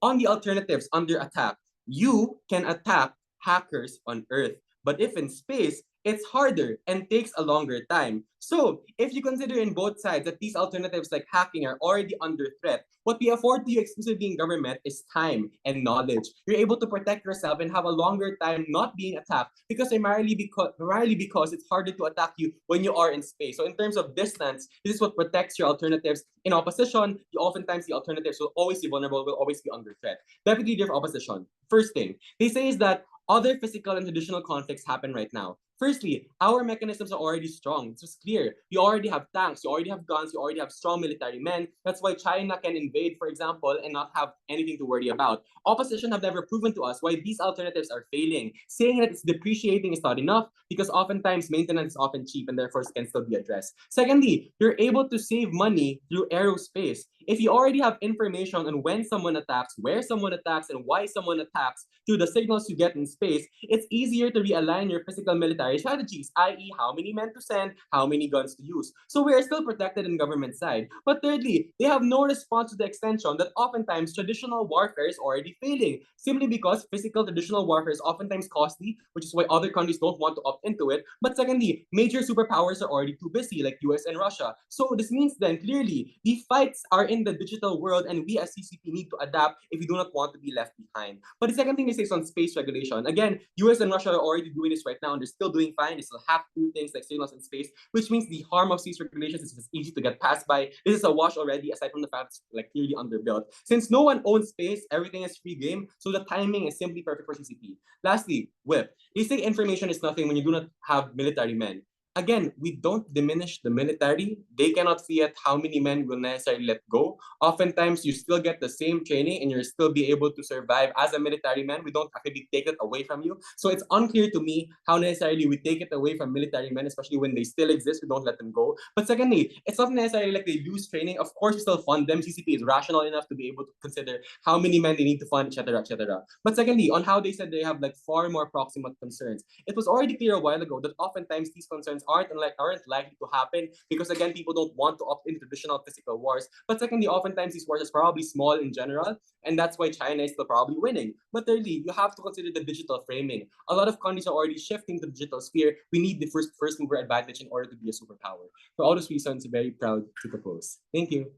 on the alternatives under attack, you can attack hackers on Earth. But if in space, it's harder and takes a longer time. So, if you consider in both sides that these alternatives like hacking are already under threat, what we afford to you exclusively in government is time and knowledge. You're able to protect yourself and have a longer time not being attacked because primarily because it's harder to attack you when you are in space. So in terms of distance, this is what protects your alternatives. In opposition, oftentimes the alternatives will always be vulnerable, will always be under threat. Deputy Leader of Opposition, first thing, they say is that other physical and traditional conflicts happen right now. Firstly, our mechanisms are already strong. It's just clear. You already have tanks, you already have guns, you already have strong military men. That's why China can invade, for example, and not have anything to worry about. Opposition have never proven to us why these alternatives are failing. Saying that it's depreciating is not enough because oftentimes maintenance is often cheap and therefore can still be addressed. Secondly, you're able to save money through aerospace. If you already have information on when someone attacks, where someone attacks, and why someone attacks through the signals you get in space, it's easier to realign your physical military strategies, i.e. how many men to send, how many guns to use. So we are still protected in government side. But thirdly, they have no response to the extension that oftentimes traditional warfare is already failing, simply because physical traditional warfare is oftentimes costly, which is why other countries don't want to opt into it. But secondly, major superpowers are already too busy, like US and Russia. So this means then clearly the fights are in the digital world and we as CCP need to adapt if we do not want to be left behind. But the second thing they say is on space regulation. Again, US and Russia are already doing this right now and they're still doing fine. They still have to do things like signals in space, which means the harm of space regulations is easy to get passed by. This is a wash already, aside from the fact it's like clearly underbuilt. Since no one owns space, everything is free game, so the timing is simply perfect for CCP. Lastly, whip. They say information is nothing when you do not have military men. again, we don't diminish the military. They cannot fiat how many men will necessarily let go. Oftentimes, you still get the same training and you'll still be able to survive as a military man. We don't actually take it away from you. So it's unclear to me how necessarily we take it away from military men, especially when they still exist. We don't let them go. But secondly, it's not necessarily like they lose training. Of course, we still fund them. CCP is rational enough to be able to consider how many men they need to fund, etc., etc. But secondly, on how they said they have like far more proximate concerns, it was already clear a while ago that oftentimes these concerns aren't likely to happen because again, people don't want to opt into traditional physical wars. But secondly, oftentimes these wars are probably small in general, and that's why China is still probably winning. But thirdly, you have to consider the digital framing. A lot of countries are already shifting to the digital sphere. We need the first mover advantage in order to be a superpower. For all those reasons, very proud to propose. Thank you.